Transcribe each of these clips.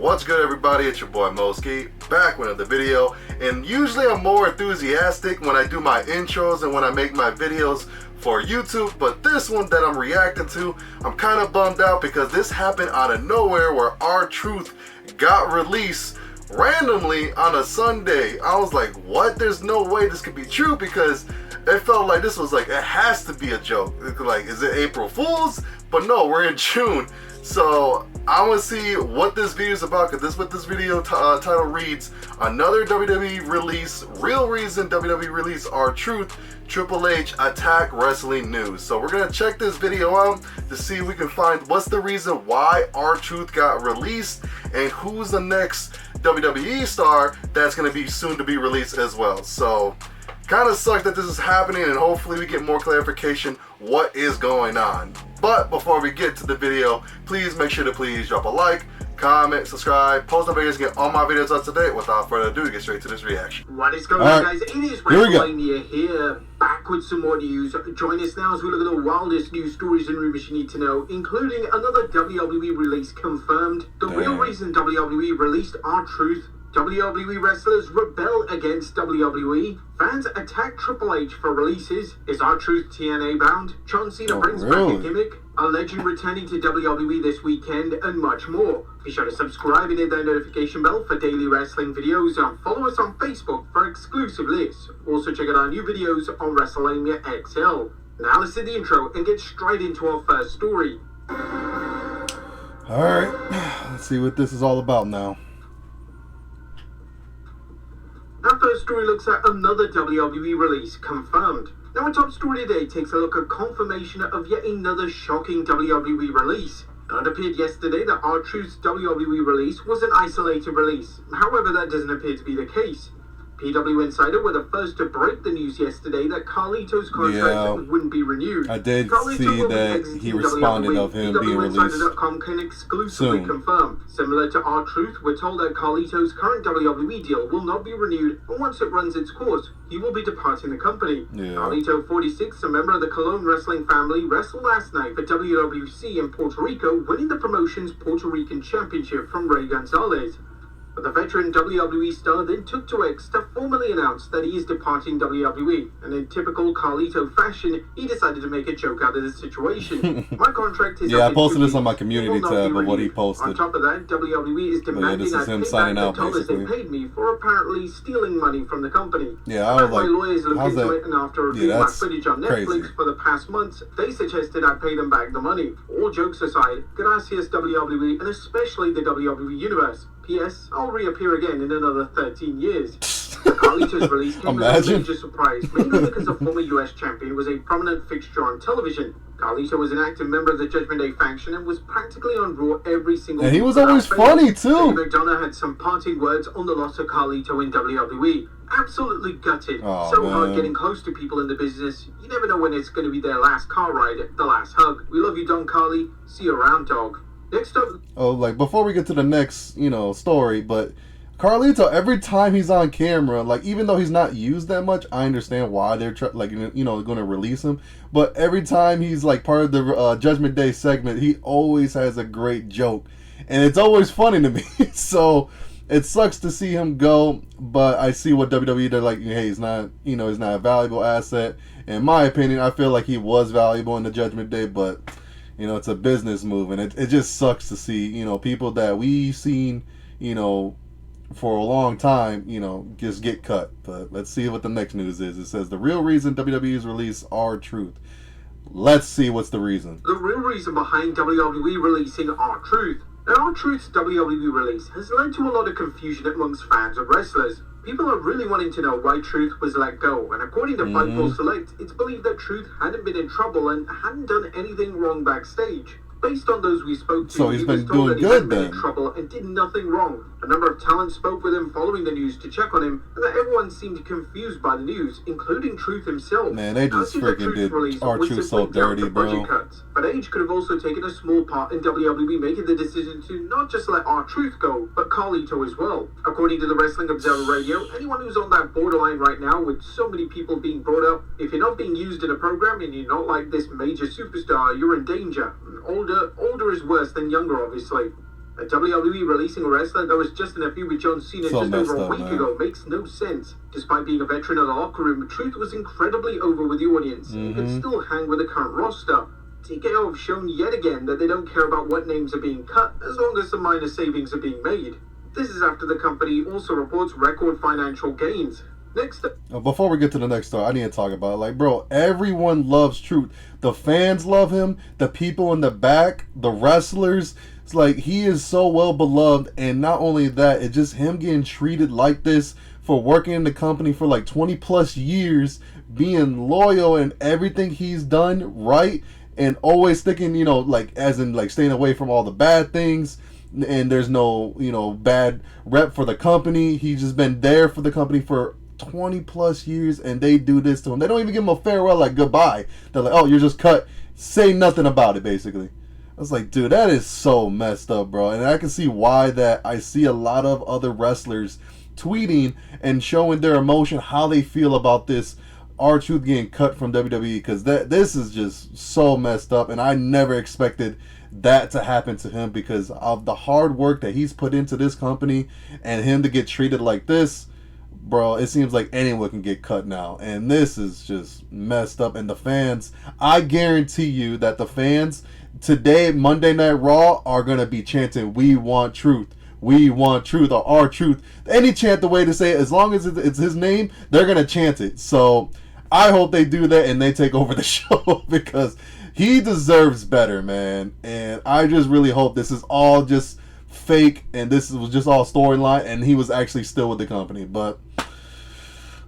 What's good, everybody? It's your boy Moski, back with another video. And usually I'm more enthusiastic when I do my intros and when I make my videos for YouTube, but this one that I'm reacting to, I'm kind of bummed out because this happened out of nowhere where R-Truth got released randomly on a Sunday. I was like, what? There's no way this could be true, because it felt like this was like, it has to be a joke. Like, is it April Fool's? But no, we're in June. So I want to see what this video is about, because this is what this video title reads: another WWE release, real reason WWE release R-Truth, Triple H attack wrestling news. So we're going to check this video out to see if we can find what's the reason why R-Truth got released and who's the next WWE star that's going to be soon to be released as well. So kind of sucks that this is happening, and hopefully we get more clarification what is going on. But before we get to the video, please make sure to drop a like, comment, subscribe, post notifications to get all my videos up to date. Without further ado, get straight to this reaction. What is going on, guys? It is WrestleMania here, back with some more news. Join us now as we look at the wildest news stories and rumors you need to know, including another WWE release confirmed, the real reason WWE released R-Truth, WWE wrestlers rebel against WWE, fans attack Triple H for releases, is R-Truth TNA bound, John Cena brings back a gimmick, a legend returning to WWE this weekend, and much more. Be sure to subscribe and hit that notification bell for daily wrestling videos, and follow us on Facebook for exclusive lists. Also check out our new videos on WrestleMania XL. Now let's hit the intro and get straight into our first story. Alright, let's see what this is all about now. Our first story looks at another WWE release confirmed. Now, our top story today takes a look at confirmation of yet another shocking WWE release. Now, it appeared yesterday that R-Truth's WWE release was an isolated release. However, that doesn't appear to be the case. PW Insider were the first to break the news yesterday that Carlito's contract wouldn't be renewed. I did see that he responded of him being released PWInsider.com can exclusively confirm. Similar to R-Truth, we're told that Carlito's current WWE deal will not be renewed, and once it runs its course, he will be departing the company. Carlito, 46, a member of the Cologne wrestling family, wrestled last night for WWC in Puerto Rico, winning the promotion's Puerto Rican championship from Ray Gonzalez. But the veteran WWE star then took to X to formally announce that he is departing WWE, and in typical Carlito fashion, he decided to make a joke out of the situation. My contract is I posted this on my community tab of what he posted. On top of that, WWE is demanding I pay back the dollars they paid me for apparently stealing money from the company. I was like, my lawyers looked into it, and after reviewing my footage on Netflix crazy for the past months, they suggested I pay them back the money. All jokes aside, gracias WWE, and especially the WWE Universe. P.S. I'll reappear again in another 13 years. Carlito's release came as a major surprise, mainly because a former US champion was a prominent fixture on television. Carlito was an active member of the Judgment Day faction and was practically on Raw every single week. And he was always funny too. Dave McDonough had some parting words on the loss of Carlito in WWE. Absolutely gutted. Hard getting close to people in the business. You never know when it's going to be their last car ride, the last hug. We love you, Don Carly. See you around, dog. Next up. Like, before we get to the next, story, but Carlito, every time he's on camera, like, even though he's not used that much, I understand why they're going to release him. But every time he's like part of the Judgment Day segment, he always has a great joke, and it's always funny to me. So it sucks to see him go, but I see what WWE, they're like, hey, he's not, he's not a valuable asset. In my opinion, I feel like he was valuable in the Judgment Day, but it's a business move, and it just sucks to see, people that we've seen, for a long time, just get cut. But let's see what the next news is. It says the real reason WWE's release R-Truth. Let's see what's the reason. The real reason behind WWE releasing R-Truth. Now, R-Truth's WWE release has led to a lot of confusion amongst fans of wrestlers. People are really wanting to know why Truth was let go, and according to Fightful Select, it's believed that Truth hadn't been in trouble and hadn't done anything wrong backstage. Based on those we spoke to, he's he been was told that he doing hadn't good been in trouble and did nothing wrong. A number of talent spoke with him following the news to check on him, and that everyone seemed confused by the news, including Truth himself. Man, they just freaking did R-Truth so dirty, bro. But Age could have also taken a small part in WWE making the decision to not just let R-Truth go, but Carlito as well. According to the Wrestling Observer Radio, anyone who's on that borderline right now with so many people being brought up, if you're not being used in a program and you're not like this major superstar, you're in danger. Older is worse than younger, obviously. WWE releasing a wrestler that was just in a feud with John Cena So just over a messed up, week man. ago makes no sense. Despite being a veteran of the locker room, Truth was incredibly over with the audience and could still hang with the current roster. TKO have shown yet again that they don't care about what names are being cut as long as some minor savings are being made. This is after the company also reports record financial gains. Next up. Before we get to the next story, I need to talk about it. Like, bro, everyone loves Truth. The fans love him. The people in the back, the wrestlers. It's like he is so well beloved. And not only that, it's just him getting treated like this for working in the company for like 20 plus years, being loyal and everything he's done right, and always sticking, you know, like as in like staying away from all the bad things. And there's no, you know, bad rep for the company. He's just been there for the company for 20 plus years, and they do this to him. They don't even give him a farewell, like goodbye. They're like, oh, you're just cut. Say nothing about it, basically. I was like, dude, that is so messed up, bro. And I can see why that I see a lot of other wrestlers tweeting and showing their emotion, how they feel about this R-Truth getting cut from WWE, because this is just so messed up, and I never expected that to happen to him because of the hard work that he's put into this company, and him to get treated like this. Bro, it seems like anyone can get cut now. And this is just messed up. And the fans, I guarantee you that the fans today, Monday Night Raw, are going to be chanting, "We want Truth. We want Truth," or R-Truth. Any chant the way to say it, as long as it's his name, they're going to chant it. So I hope they do that and they take over the show because he deserves better, man. And I just really hope this is all just fake and this was just all storyline and he was actually still with the company. But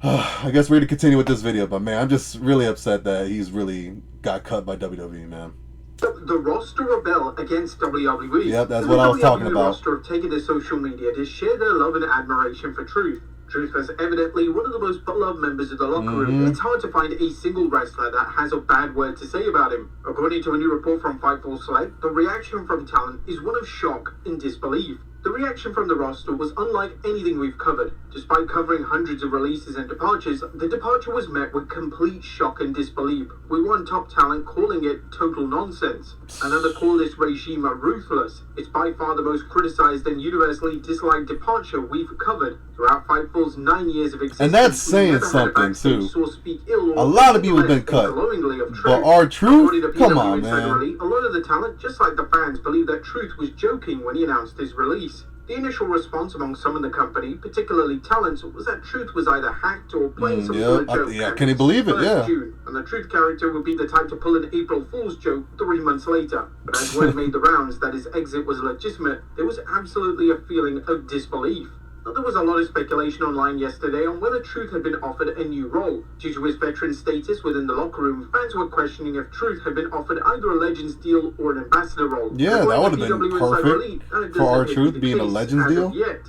I guess we're going to continue with this video. But man, I'm just really upset that he's really got cut by WWE, man. The roster rebel against WWE. Yep, that's what I was talking about. The roster have taken to social media to share their love and admiration for Truth. Truth was evidently one of the most beloved members of the locker room. It's hard to find a single wrestler that has a bad word to say about him. According to a new report from Fightful Select, the reaction from talent is one of shock and disbelief. The reaction from the roster was unlike anything we've covered. Despite covering hundreds of releases and departures, the departure was met with complete shock and disbelief, with one top talent calling it total nonsense. Another called this regime ruthless. It's by far the most criticized and universally disliked departure we've covered throughout Fightful's 9 years of existence. And that's saying something too. A lot of people have been cut. But R-Truth? Come on, man. A lot of the talent, just like the fans, believe that Truth was joking when he announced his release. The initial response among some in the company, particularly talents, was that Truth was either hacked or playing some sort of joke. Yeah, can you believe it? Yeah. June, and the Truth character would be the type to pull an April Fool's joke 3 months later. But as word made the rounds that his exit was legitimate, there was absolutely a feeling of disbelief. There was a lot of speculation online yesterday on whether Truth had been offered a new role. Due to his veteran status within the locker room, fans were questioning if Truth had been offered either a Legends deal or an ambassador role. Yeah, that would have been perfect for R-Truth being a Legends deal. Yet.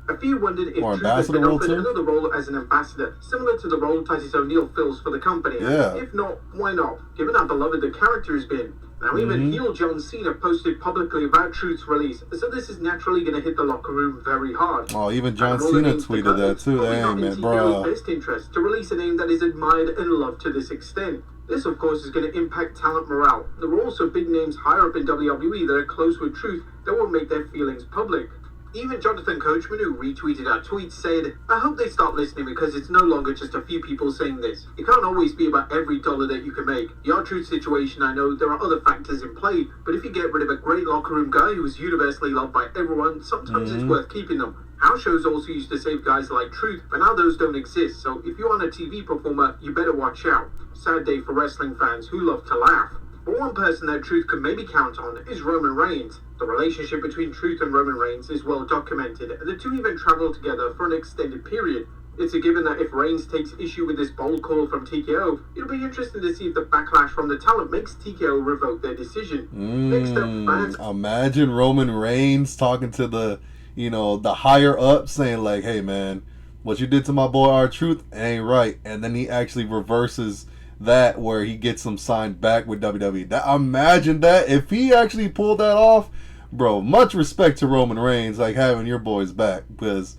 A few wondered if Truth had been offered another role as an ambassador, similar to the role Titus O'Neil fills for the company. Yeah. If not, why not? Given how beloved the character has been. Now even heel John Cena posted publicly about Truth's release, so this is naturally going to hit the locker room very hard. Oh, even John Cena tweeted that too. Dang, man, bro. Best interest to release a name that is admired and loved to this extent. This, of course, is going to impact talent morale. There are also big names higher up in WWE that are close with Truth that will make their feelings public. Even Jonathan Coachman, who retweeted our tweet, said, "I hope they start listening because it's no longer just a few people saying this. It can't always be about every dollar that you can make. The R-Truth situation, I know there are other factors in play, but if you get rid of a great locker room guy who is universally loved by everyone, sometimes it's worth keeping them. House shows also used to save guys like Truth, but now those don't exist, so if you're on a TV performer, you better watch out." Sad day for wrestling fans who love to laugh. But one person that Truth could maybe count on is Roman Reigns. The relationship between Truth and Roman Reigns is well documented, and the two even traveled together for an extended period. It's a given that if Reigns takes issue with this bold call from TKO, it'll be interesting to see if the backlash from the talent makes TKO revoke their decision. Next up, fans. Imagine Roman Reigns talking to the, the higher up, saying like, "Hey man, what you did to my boy R-Truth ain't right," and then he actually reverses that where he gets him signed back with WWE. Imagine that if he actually pulled that off, bro. Much respect to Roman Reigns, like having your boys back, because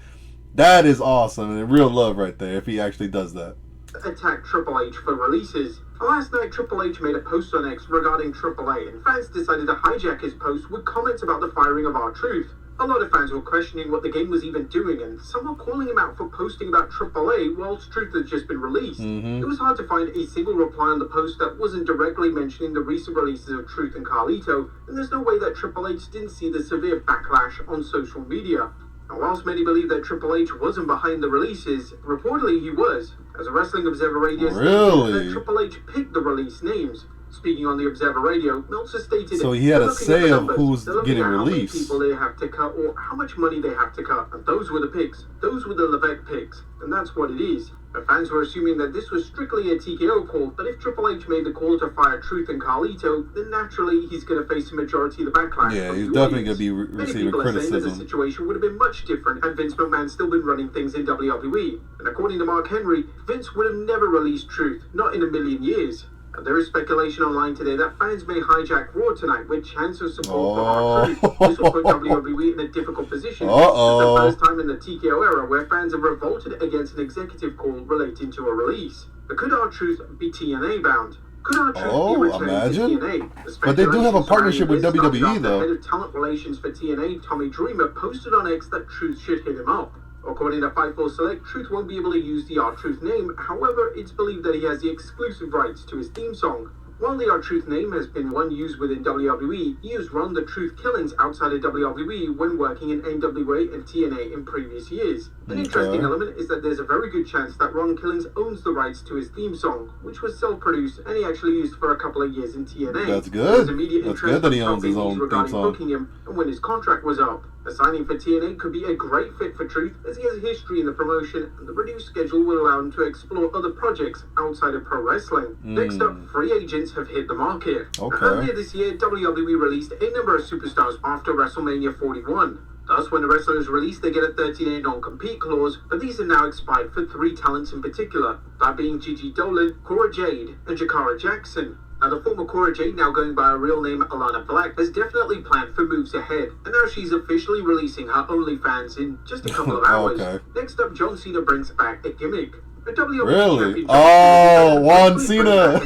that is awesome and real love right there if he actually does that. Attack Triple H for releases. Last night, Triple H made a post on X regarding AAA, and fans decided to hijack his post with comments about the firing of R-Truth. A lot of fans were questioning what the game was even doing, and some were calling him out for posting about AAA whilst Truth had just been released. It was hard to find a single reply on the post that wasn't directly mentioning the recent releases of Truth and Carlito, and there's no way that Triple H didn't see the severe backlash on social media. Now, whilst many believe that Triple H wasn't behind the releases, reportedly he was, as a Wrestling Observer Radio stated that Triple H picked the release names. Speaking on the Observer Radio, Meltzer stated, so he had a say of who's getting released. How many people they have to cut or how much money they have to cut, and those were the picks. Those were the Levesque picks, and that's what it is. The fans were assuming that this was strictly a TKO call, but if Triple H made the call to fire Truth and Carlito, then naturally he's going to face the majority of the backlash. Yeah, he's definitely going to be receiving criticism. Many people are saying that the situation would have been much different had Vince McMahon still been running things in WWE. And according to Mark Henry, Vince would have never released Truth, not in a million years. There is speculation online today that fans may hijack Raw tonight with chants of support for R-Truth. This will put WWE in a difficult position. It's the first time in the TKO era where fans have revolted against an executive call relating to a release. But could R-Truth be TNA bound? Could R-Truth be returning to TNA? But they do have a partnership with WWE though. The head of talent relations for TNA, Tommy Dreamer, posted on X that Truth should hit him up. According to Fightful Select, Truth won't be able to use the R-Truth name, however, it's believed that he has the exclusive rights to his theme song. While the R-Truth name has been one used within WWE, he used Ron the Truth Killings outside of WWE when working in NWA and TNA in previous years. An interesting element is that there's a very good chance that Ron Killings owns the rights to his theme song, which was self-produced and he actually used for a couple of years in TNA. That's good. That's good that he owns his own theme song. Booking him and when his contract was up. A signing for TNA could be a great fit for Truth, as he has a history in the promotion, and the reduced schedule will allow him to explore other projects outside of pro wrestling. Next up, free agents have hit the market. Earlier this year, WWE released a number of superstars after WrestleMania 41. Thus, when the wrestlers release, they get a 30-day non-compete clause, but these have now expired for 3 talents in particular, that being Gigi Dolan, Cora Jade, and Jakara Jackson. Now, the former Cora Jade, now going by her real name Alana Black, has definitely planned for moves ahead, and now she's officially releasing her OnlyFans in just a couple of hours. Next up, John Cena brings back a gimmick. A WWE champion, Juan Cena!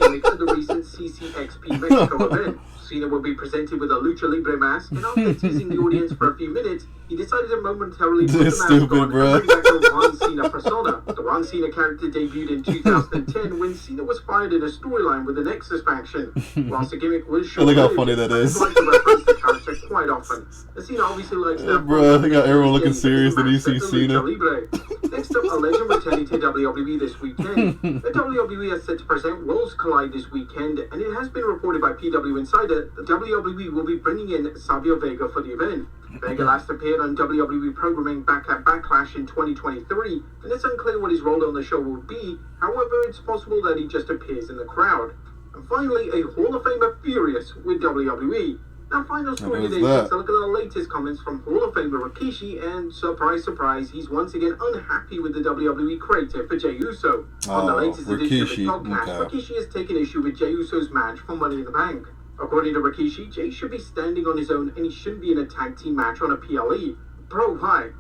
Gimmick for the recent CCXP Mexico event. Cena will be presented with a lucha libre mask, and after teasing the audience for a few minutes, he decided to momentarily put the mask on and bring back the Juan Cena persona. The Juan Cena character debuted in 2010 when Cena was fired in a storyline with the Nexus faction. Whilst the gimmick was short, look how funny that is. Like to reference the character quite often. And Cena obviously likes that. Bro, I got everyone looking serious when you see Cena. Next up, a legend returning to WWE this weekend. The WWE is set to present Worlds Collide this weekend, and it has been reported by PW Insider that WWE will be bringing in Savio Vega for the event. Vega last appeared on WWE programming back at Backlash in 2023, and it's unclear what his role on the show will be. However, it's possible that he just appears in the crowd. And finally, a Hall of Famer furious with WWE. Now, final story today takes a look at the latest comments from Hall of Famer Rikishi, and surprise, surprise, he's once again unhappy with the WWE creative for Jey Uso. On the latest edition of his podcast, Rikishi has taken issue with Jey Uso's match for Money in the Bank. According to Rikishi, Jey should be standing on his own and he shouldn't be in a tag team match on a PLE. Bro, why?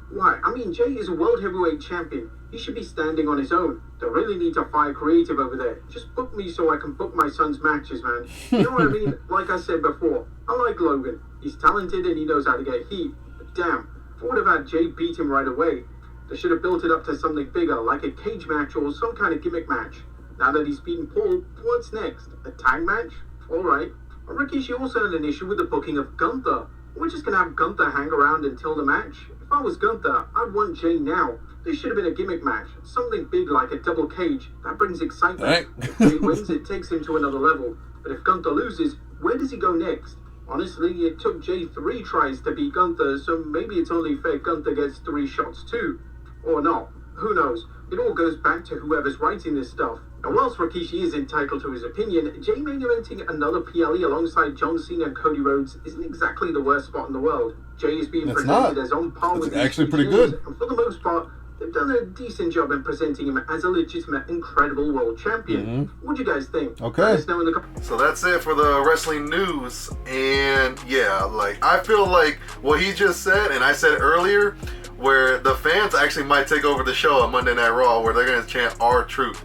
I mean, Jey is a world heavyweight champion. He should be standing on his own. They really need to fire creative over there. Just book me so I can book my son's matches, man. You know what I mean? Like I said before, I like Logan. He's talented and he knows how to get heat. But damn, I would have had Jey beat him right away. They should have built it up to something bigger, like a cage match or some kind of gimmick match. Now that he's beaten Paul, what's next? A tag match? Alright. Rikishi also had an issue with the booking of Gunther. We're just gonna have Gunther hang around until the match? If I was Gunther, I'd want Jey now. This should have been a gimmick match. Something big like a double cage. That brings excitement. If Jey wins, it takes him to another level. But if Gunther loses, where does he go next? Honestly, it took Jey 3 tries to beat Gunther, so maybe it's only fair Gunther gets 3 shots too. Or not. Who knows? It all goes back to whoever's writing this stuff. And whilst Rikishi is entitled to his opinion, Jey main eventing another PLE alongside John Cena and Cody Rhodes isn't exactly the worst spot in the world. Jey is being presented as on par with actually pretty good. And for the most part, they've done a decent job in presenting him as a legitimate, incredible world champion. What do you guys think? Okay. So that's it for the wrestling news. And yeah, like, I feel like what he just said, and I said earlier, where the fans actually might take over the show on Monday Night Raw, where they're going to chant R-Truth.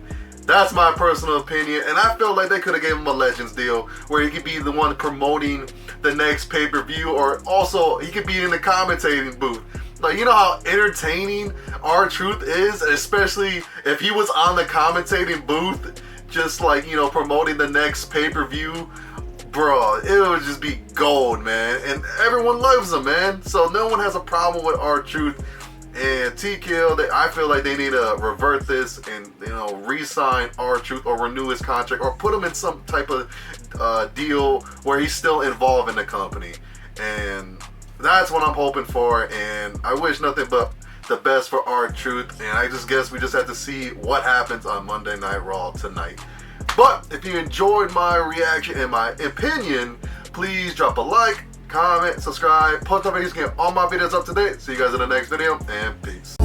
That's my personal opinion, and I feel like they could have gave him a Legends deal where he could be the one promoting the next pay-per-view, or also he could be in the commentating booth. Like, you know how entertaining R-Truth is, especially if he was on the commentating booth, just like, you know, promoting the next pay-per-view. Bro, it would just be gold, man. And everyone loves him, man. So no one has a problem with R-Truth. And TKO, I feel like they need to revert this and, you know, re-sign R-Truth or renew his contract or put him in some type of deal where he's still involved in the company. And that's what I'm hoping for. And I wish nothing but the best for R-Truth. And I just guess we just have to see what happens on Monday Night Raw tonight. But if you enjoyed my reaction and my opinion, please drop a like, comment, subscribe, post notifications, get all my videos up to date. See you guys in the next video, and peace.